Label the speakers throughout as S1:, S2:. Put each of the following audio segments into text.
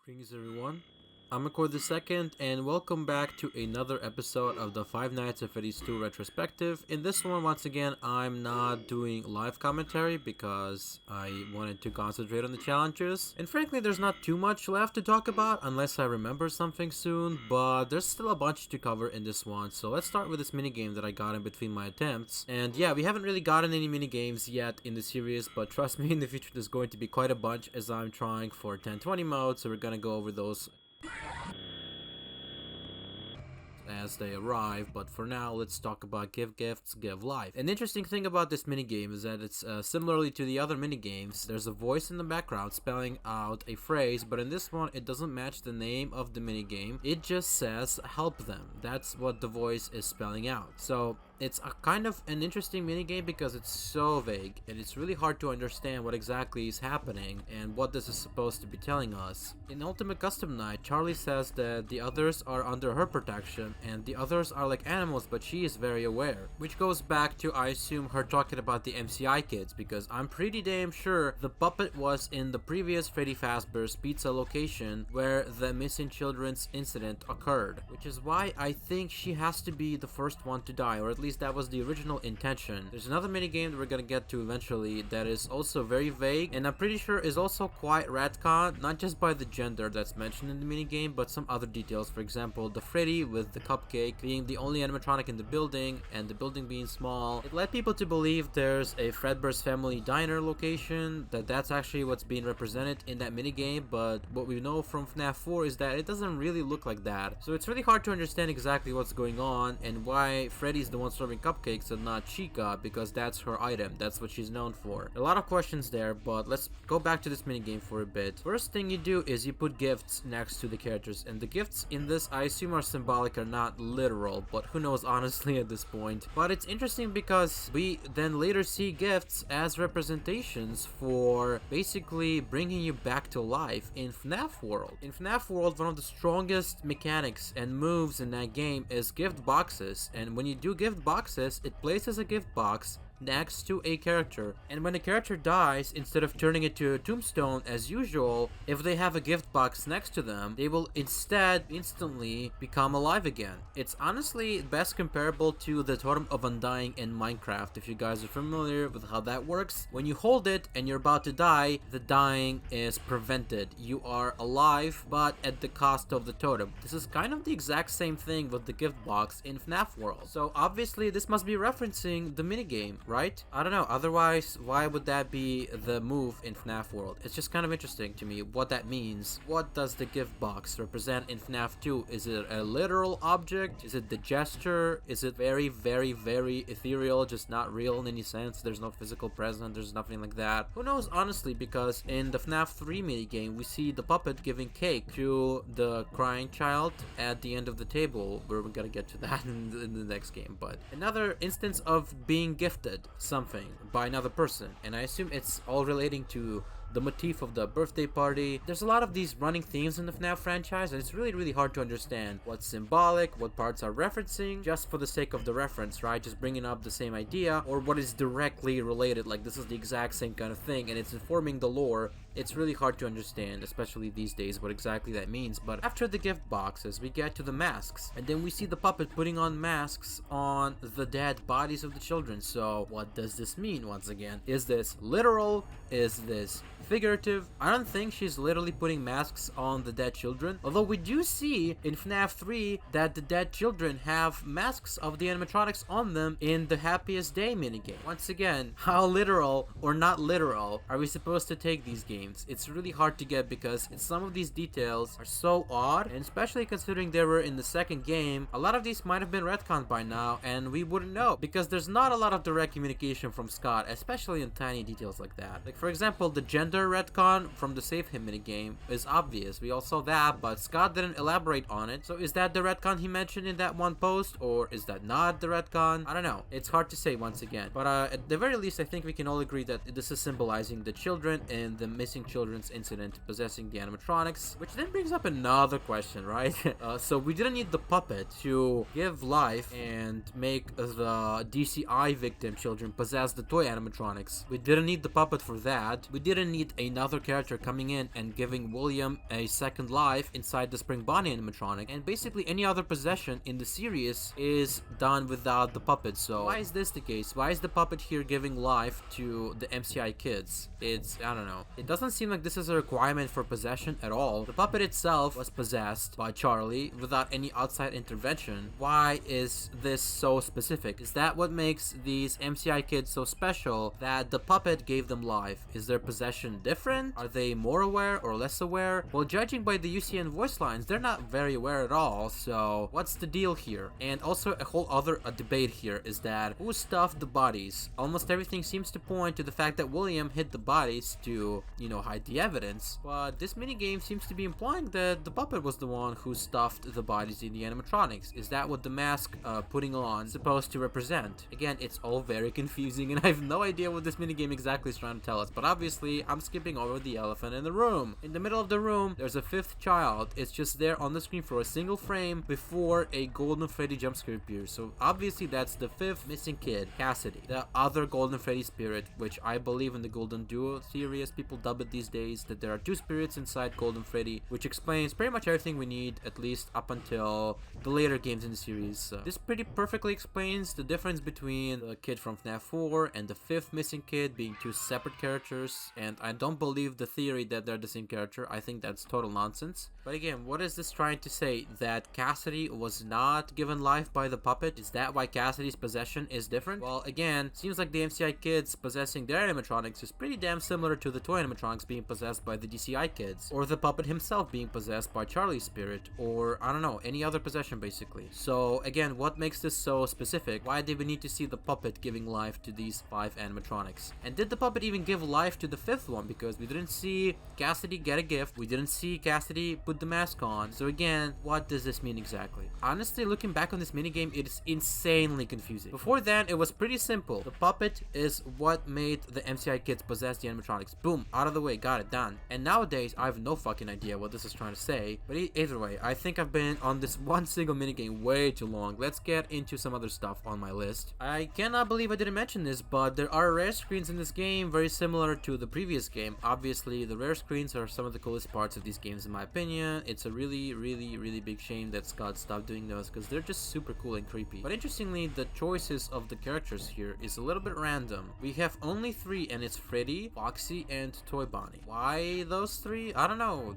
S1: Greetings everyone, I'm Record the Second, and welcome back to another episode of the Five Nights at Freddy's 2 Retrospective. In this one, once again, I'm not doing live commentary because I wanted to concentrate on the challenges. And frankly, there's not too much left to talk about unless I remember something soon, but there's still a bunch to cover in this one. So let's start with this minigame that I got in between my attempts. And yeah, we haven't really gotten any minigames yet in the series, but trust me, in the future there's going to be quite a bunch as I'm trying for 1020 mode, so we're gonna go over those as they arrive. But for now, let's talk about Give Gifts, Give Life. An interesting thing about this minigame is that it's similarly to the other minigames, there's a voice in the background spelling out a phrase, but in this one it doesn't match the name of the minigame, it just says help them. That's what the voice is spelling out. So it's a kind of an interesting minigame because it's so vague and it's really hard to understand what exactly is happening and what this is supposed to be telling us. In Ultimate Custom Night, Charlie says that the others are under her protection and the others are like animals, but she is very aware, which goes back to, I assume, her talking about the MCI kids, because I'm pretty damn sure the puppet was in the previous Freddy Fazbear's Pizza location where the missing children's incident occurred, which is why I think she has to be the first one to die, or at least that was the original intention. There's another minigame that we're gonna get to eventually that is also very vague, and I'm pretty sure is also quite retcon, not just by the gender that's mentioned in the minigame, but some other details. For example, the Freddy with the Cupcake being the only animatronic in the building, and the building being small. It led people to believe there's a Fredbear's Family Diner location, that's actually what's being represented in that minigame, but what we know from FNaF 4 is that it doesn't really look like that. So it's really hard to understand exactly what's going on and why Freddy's the one serving cupcakes and not Chica, because that's her item, that's what she's known for. A lot of questions there, but let's go back to this minigame for a bit. First thing you do is you put gifts next to the characters, and the gifts in this I assume are symbolic or not literal, but who knows honestly at this point. But it's interesting because we then later see gifts as representations for basically bringing you back to life in FNaF World. In FNaF World, one of the strongest mechanics and moves in that game is gift boxes, and when you do gift boxes, it places a gift box next to a character, and when a character dies, instead of turning it to a tombstone as usual, if they have a gift box next to them, they will instead instantly become alive again. It's honestly best comparable to the Totem of Undying in Minecraft. If you guys are familiar with how that works, when you hold it and you're about to die, the dying is prevented. You are alive, but at the cost of the totem. This is kind of the exact same thing with the gift box in FNaF World. So obviously this must be referencing the minigame, right? I don't know, otherwise why would that be the move in FNaF World? It's just kind of interesting to me what that means. What does the gift box represent in FNaF 2? Is it a literal object? Is it the gesture? Is it very, very, very ethereal, just not real in any sense? There's no physical presence, there's nothing like that. Who knows honestly, because in the FNaF 3 minigame we see the puppet giving cake to the crying child at the end of the table. We're gonna get to that in the next game. But another instance of being gifted something by another person, and I assume it's all relating to the motif of the birthday party. There's a lot of these running themes in the FNaF franchise, and it's really hard to understand what's symbolic, what parts are referencing just for the sake of the reference, right? Just bringing up the same idea, or what is directly related, like this is the exact same kind of thing and it's informing the lore. It's really hard to understand, especially these days, what exactly that means. But after the gift boxes, we get to the masks, and then we see the puppet putting on masks on the dead bodies of the children. So what does this mean once again? Is this literal? Is this figurative? I don't think she's literally putting masks on the dead children, although we do see in FNaF 3 that the dead children have masks of the animatronics on them in the Happiest Day minigame. Once again, how literal or not literal are we supposed to take these games? It's really hard to get because some of these details are so odd, and especially considering they were in the second game, a lot of these might have been retconned by now and we wouldn't know, because there's not a lot of direct communication from Scott, especially in tiny details like that. Like for example, the gender retcon from the Save Him minigame is obvious. We all saw that, but Scott didn't elaborate on it. So is that the retcon he mentioned in that one post, or is that not the retcon? I don't know. It's hard to say once again. But at the very least, I think we can all agree that this is symbolizing the children and the missing missing children's incident possessing the animatronics, which then brings up another question, right? So we didn't need the puppet to give life and make the DCI victim children possess the toy animatronics. We didn't need the puppet for that. We didn't need another character coming in and giving William a second life inside the Spring Bonnie animatronic, and basically any other possession in the series is done without the puppet. So why is this the case? Why is the puppet here giving life to the MCI kids? I don't know. It doesn't seem like this is a requirement for possession at all. The puppet itself was possessed by Charlie without any outside intervention. Why is this so specific? Is that what makes these MCI kids so special, that the puppet gave them life? Is their possession different? Are they more aware or less aware? Well, judging by the UCN voice lines, they're not very aware at all, so what's the deal here? And also a whole other debate here is that who stuffed the bodies? Almost everything seems to point to the fact that William hid the bodies to, hide the evidence, but this minigame seems to be implying that the puppet was the one who stuffed the bodies in the animatronics. Is that what the mask putting on is supposed to represent? Again, it's all very confusing and I have no idea what this minigame exactly is trying to tell us, but obviously I'm skipping over the elephant in the room. In the middle of the room, there's a fifth child. It's just there on the screen for a single frame before a Golden Freddy jumpscare appears. So obviously that's the fifth missing kid, Cassidy, the other Golden Freddy spirit, which I believe in the Golden Duo theory, as people dub it these days, that there are two spirits inside Golden Freddy, which explains pretty much everything we need, at least up until the later games in the series. This pretty perfectly explains the difference between the kid from FNaF 4 and the fifth missing kid being two separate characters, and I don't believe the theory that they're the same character. I think that's total nonsense. But again, what is this trying to say? That Cassidy was not given life by the puppet? Is that why Cassidy's possession is different? Well, again, seems like the MCI kids possessing their animatronics is pretty damn similar to the toy animatronics being possessed by the DCI kids, or the puppet himself being possessed by Charlie's spirit, or I don't know, any other possession basically. So again, what makes this so specific? Why did we need to see the puppet giving life to these 5 animatronics? And did the puppet even give life to the 5th one? Because we didn't see Cassidy get a gift, we didn't see Cassidy put the mask on. So again, what does this mean exactly? Honestly, looking back on this minigame, it is insanely confusing. Before then, it was pretty simple. The puppet is what made the MCI kids possess the animatronics. Boom, out of the way, got it, done. And nowadays, I have no fucking idea what this is trying to say. But either way, I think I've been on this one single minigame way too long. Let's get into some other stuff on my list. I cannot believe I didn't mention this, but there are rare screens in this game very similar to the previous game. Obviously, the rare screens are some of the coolest parts of these games in my opinion. It's a really big shame that Scott stopped doing those because they're just super cool and creepy. But interestingly, the choices of the characters here is a little bit random. We have only 3 and it's Freddy, Foxy, and Toy Bonnie. Why those 3? I don't know.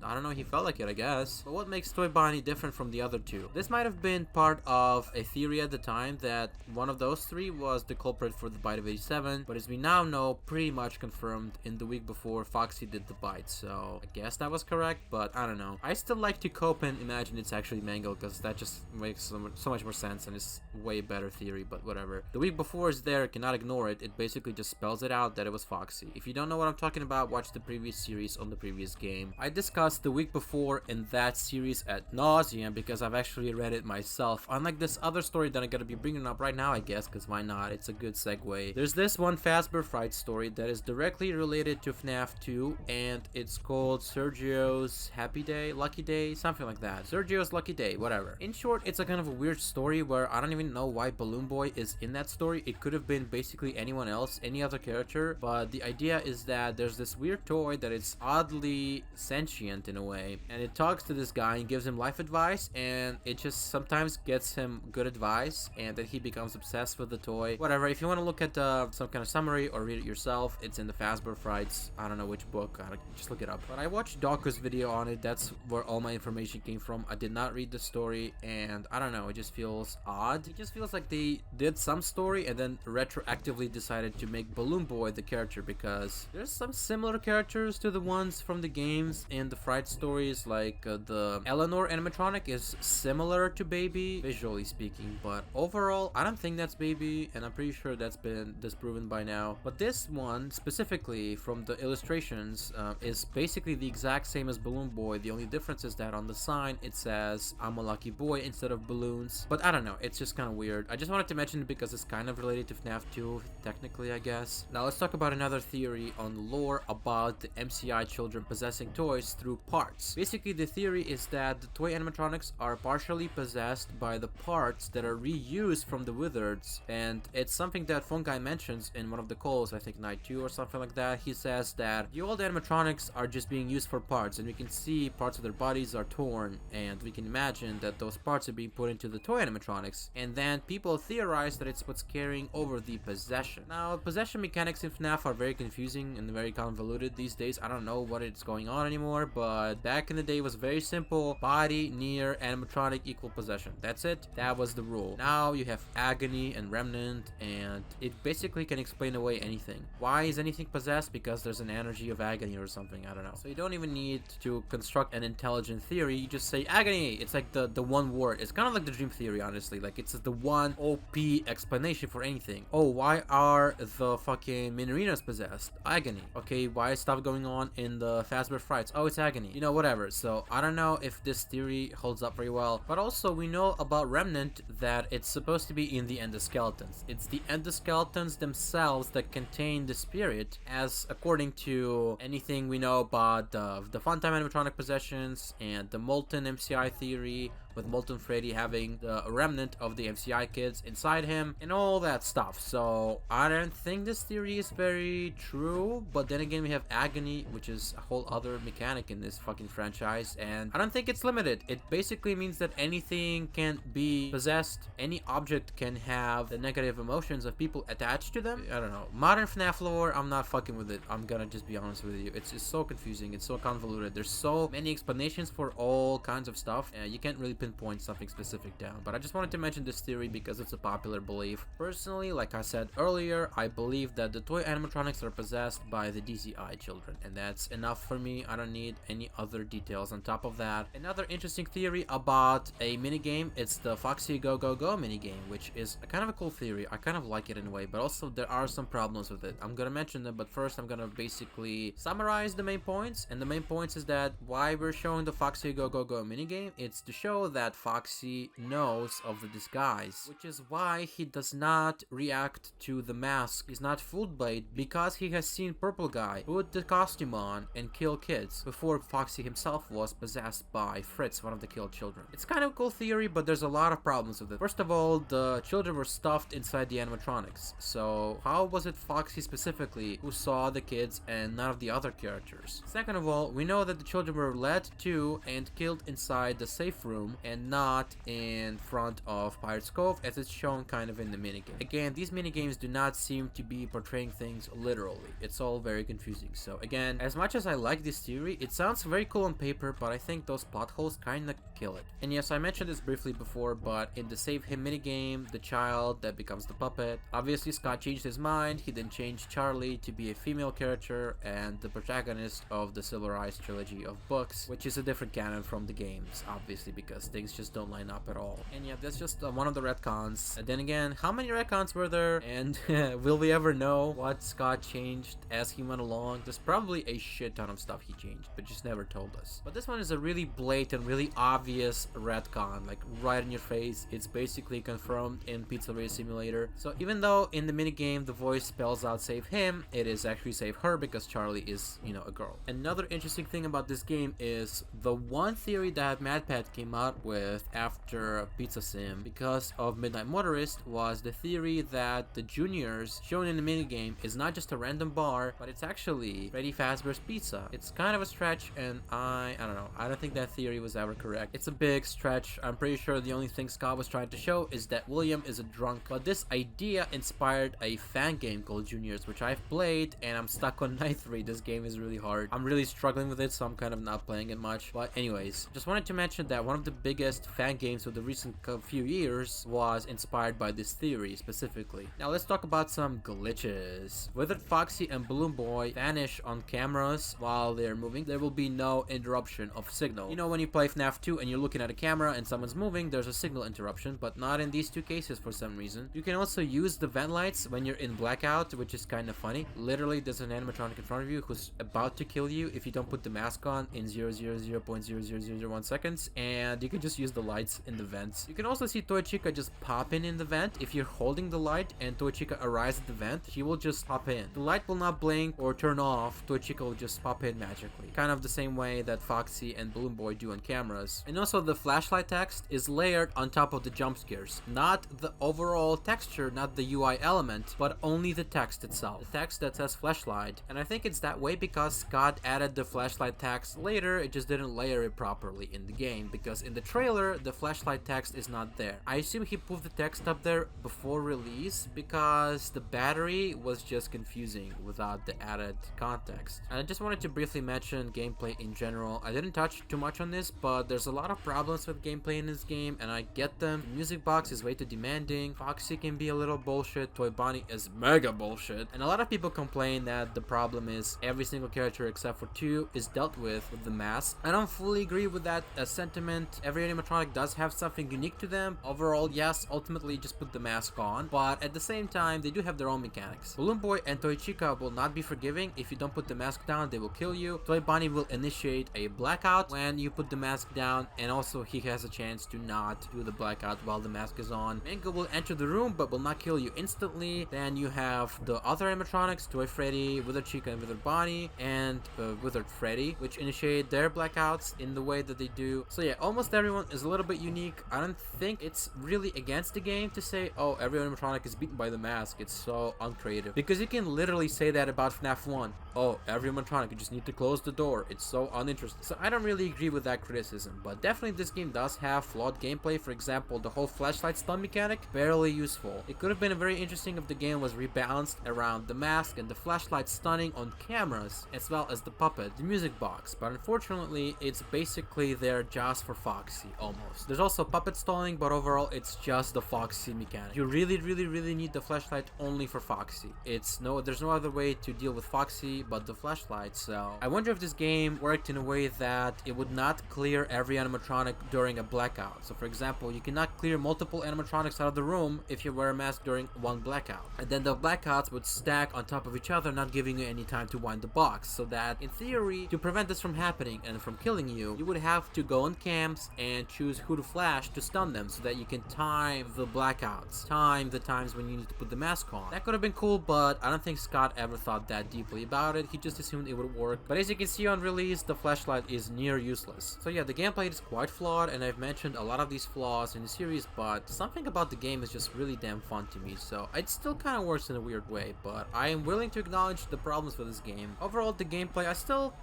S1: I don't know, he felt like it, I guess. But what makes Toy Bonnie different from the other 2? This might have been part of a theory at the time that one of those 3 was the culprit for the bite of 87, but as we now know, pretty much confirmed in the week before, Foxy did the bite. So I guess that was correct, but I don't know. I still like to cope and imagine it's actually Mangle because that just makes so much more sense and it's way better theory, but whatever. The week before is there, cannot ignore it. It basically just spells it out that it was Foxy. If you don't know what I'm talking about, watch the previous series on the previous game. I discussed the week before in that series at nauseam because I've actually read it myself. Unlike this other story that I'm gonna be bringing up right now, I guess, because why not? It's a good segue. There's this one Fazbear Fright story that is directly related to FNaF 2, and it's called Sergio's Happy Day, Lucky Day, something like that. Sergio's Lucky Day, whatever. In short, it's a kind of a weird story where I don't even know why Balloon Boy is in that story. It could have been basically anyone else, any other character, but the idea is that there's this weird toy that is oddly sentient in a way, and it talks to this guy and gives him life advice, and it just sometimes gets him good advice, and then he becomes obsessed with the toy. Whatever, if you want to look at some kind of summary or read it yourself, it's in the Fazbear Frights, I don't know which book, just look it up. But I watched Dawker's video on it, that's where all my information came from. I did not read the story, and I don't know, it just feels odd. It just feels like they did some story and then retroactively decided to make Balloon Boy the character, because there's some similar characters to the ones from the games and the Fright stories, like the Eleanor animatronic is similar to Baby, visually speaking, but overall, I don't think that's Baby, and I'm pretty sure that's been disproven by now. But this one, specifically from the illustrations, is basically the exact same as Balloon Boy. The only difference is that on the sign, it says, "I'm a lucky boy" instead of balloons. But I don't know, it's just kind of weird. I just wanted to mention it because it's kind of related to FNaF 2, technically, I guess. Now let's talk about another theory on lore lore about the MCI children possessing toys through parts. Basically, the theory is that the toy animatronics are partially possessed by the parts that are reused from the Wizards, and it's something that Fungi mentions in one of the calls, I think night 2 or something like that. He says that the old animatronics are just being used for parts, and we can see parts of their bodies are torn, and we can imagine that those parts are being put into the toy animatronics, and then people theorize that it's what's carrying over the possession. Now, possession mechanics in FNaF are very confusing and very convoluted these days. I don't know what is going on anymore, but back in the day it was very simple: body, near, animatronic equal possession. That's it. That was the rule. Now you have agony and remnant, and it basically can explain away anything. Why is anything possessed? Because there's an energy of agony or something. I don't know. So you don't even need to construct an intelligent theory. You just say agony. It's like the one word. It's kind of like the dream theory, honestly. Like, it's the one OP explanation for anything. Oh, why are the fucking Minorinas possessed? Agony. Okay, why is stuff going on in the Fazbear Frights? Oh, it's agony. You know, whatever. So I don't know if this theory holds up very well. But also, we know about Remnant that it's supposed to be in the endoskeletons. It's the endoskeletons themselves that contain the spirit, as according to anything we know about the Funtime animatronic possessions and the Molten MCI theory, with Molten Freddy having the remnant of the MCI kids inside him and all that stuff. So I don't think this theory is very true, but then again, we have agony, which is a whole other mechanic in this fucking franchise, and I don't think it's limited. It basically means that anything can be possessed, any object can have the negative emotions of people attached to them. I don't know. Modern FNaF lore, I'm not fucking with it. I'm gonna just be honest with you. It's just so confusing. It's so convoluted. There's so many explanations for all kinds of stuff. You can't really pinpoint something specific down, but I just wanted to mention this theory because it's a popular belief. Personally, like I said earlier, I believe that the toy animatronics are possessed by the DCI children, and that's enough for me. I don't need any other details on top of that. Another interesting theory about a minigame, it's the Foxy Go Go Go minigame, which is a kind of a cool theory. I kind of like it in a way, but also there are some problems with it. I'm gonna mention them, but first I'm gonna basically summarize the main points, and the main points is that why we're showing the Foxy Go Go Go minigame, it's to show that Foxy knows of the disguise, which is why he does not react to the mask. He's not fooled by it because he has seen Purple Guy put the costume on and kill kids before Foxy himself was possessed by Fritz, one of the killed children. It's kind of a cool theory, but there's a lot of problems with it. First of all, the children were stuffed inside the animatronics, so how was it Foxy specifically who saw the kids and none of the other characters? Second of all, we know that the children were led to and killed inside the safe room and not in front of Pirate's Cove, as it's shown kind of in the minigame. Again, these minigames do not seem to be portraying things literally. It's all very confusing. So again, as much as I like this theory, it sounds very cool on paper, but I think those plot holes kinda kill it. And yes, I mentioned this briefly before, but in the Save Him minigame, the child that becomes the puppet, obviously Scott changed his mind. He then changed Charlie to be a female character and the protagonist of the Silver Eyes trilogy of books, which is a different canon from the games, obviously, because things just don't line up at all. And yeah, that's just one of the retcons. And then again, how many retcons were there? And will we ever know what Scott changed as he went along? There's probably a shit ton of stuff he changed, but just never told us. But this one is a really blatant, really obvious retcon, like right in your face. It's basically confirmed in Pizzeria Simulator. So even though in the minigame the voice spells out save him, it is actually save her because Charlie is, you know, a girl. Another interesting thing about this game is the one theory that MadPat came out with after Pizza Sim because of Midnight Motorist was the theory that the juniors shown in the minigame is not just a random bar, but it's actually Freddy Fazbear's Pizza. It's kind of a stretch, and I don't know. I don't think that theory was ever correct. It's a big stretch. I'm pretty sure the only thing Scott was trying to show is that William is a drunk, but this idea inspired a fan game called Juniors, which I've played, and I'm stuck on night 3. This game is really hard. I'm really struggling with it, so I'm kind of not playing it much. But anyways, just wanted to mention that one of the biggest fan games of the recent few years was inspired by this theory specifically. Now let's talk about some glitches. Withered Foxy and Balloon Boy vanish on cameras while they're moving. There will be no interruption of signal. You know, when you play FNaF 2 and you're looking at a camera and someone's moving, there's a signal interruption, but not in these two cases for some reason. You can also use the vent lights when you're in blackout, which is kind of funny. Literally, there's an animatronic in front of you who's about to kill you if you don't put the mask on in 0.0001 seconds, and you can just use the lights in the vents. You can also see Toy Chica just pop in the vent. If you're holding the light and Toy Chica arrives at the vent, he will just pop in. The light will not blink or turn off. Toy Chica will just pop in magically. Kind of the same way that Foxy and Balloon Boy do on cameras. And also the flashlight text is layered on top of the jump scares. Not the overall texture, not the UI element, but only the text itself. The text that says flashlight. And I think it's that way because Scott added the flashlight text later, it just didn't layer it properly in the game, because in the trailer, the flashlight text is not there. I assume he put the text up there before release because the battery was just confusing without the added context. And I just wanted to briefly mention gameplay in general. I didn't touch too much on this, but there's a lot of problems with gameplay in this game, and I get them. The music box is way too demanding. Foxy can be a little bullshit. Toy Bonnie is mega bullshit. And a lot of people complain that the problem is every single character except for two is dealt with the mask. I don't fully agree with that sentiment. Every animatronic does have something unique to them. Overall, yes, ultimately just put the mask on, but at the same time, they do have their own mechanics. Balloon Boy and Toy Chica will not be forgiving. If you don't put the mask down, they will kill you. Toy Bonnie will initiate a blackout when you put the mask down, and also he has a chance to not do the blackout while the mask is on. Mango will enter the room but will not kill you instantly. Then you have the other animatronics, Toy Freddy, Withered Chica, and Withered Bonnie, and Withered Freddy, which initiate their blackouts in the way that they do. So yeah, almost everyone is a little bit unique. I don't think it's really against the game to say, oh, every animatronic is beaten by the mask. It's so uncreative, because you can literally say that about FNAF 1. Oh, every animatronic, you just need to close the door. It's so uninteresting. So I don't really agree with that criticism, but definitely this game does have flawed gameplay. For example, the whole flashlight stun mechanic, barely useful. It could have been very interesting if the game was rebalanced around the mask and the flashlight stunning on cameras, as well as the puppet, the music box, but unfortunately it's basically there just for Foxy, almost. There's also puppet stalling, but overall it's just the Foxy mechanic. You really need the flashlight only for Foxy. There's no other way to deal with Foxy but the flashlight. So I wonder if this game worked in a way that it would not clear every animatronic during a blackout. So for example, you cannot clear multiple animatronics out of the room if you wear a mask during one blackout, and then the blackouts would stack on top of each other, not giving you any time to wind the box. So that in theory, to prevent this from happening and from killing you, you would have to go on cams and choose who to flash to stun them, so that you can time the blackouts, time the times when you need to put the mask on. That could have been cool, but I don't think Scott ever thought that deeply about it. He just assumed it would work. But as you can see on release, the flashlight is near useless. So yeah, the gameplay is quite flawed, and I've mentioned a lot of these flaws in the series, but something about the game is just really damn fun to me. So it still kind of works in a weird way, but I am willing to acknowledge the problems with this game. Overall, the gameplay, I still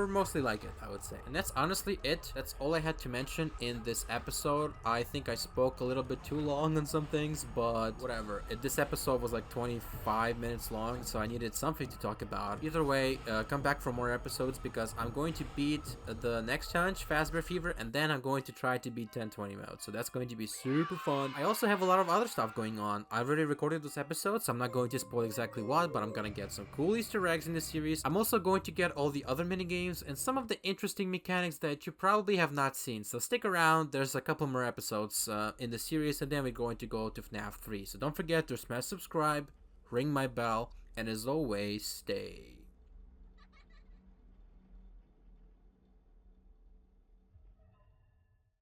S1: mostly like it, I would say. And that's honestly it. That's all I had to mention in this episode. I think I spoke a little bit too long on some things, but whatever. This episode was like 25 minutes long, so I needed something to talk about. Either way, come back for more episodes, because I'm going to beat the next challenge, Fazbear Fever, and then I'm going to try to beat 1020 mode. So that's going to be super fun. I also have a lot of other stuff going on. I already recorded those episodes, so I'm not going to spoil exactly what, but I'm gonna get some cool Easter eggs in this series. I'm also going to get all the other minigames and some of the interesting mechanics that you probably have not seen. So stick around, there's a couple more episodes in the series, and then we're going to go to FNAF 3. So don't forget to smash subscribe, ring my bell, and as always, stay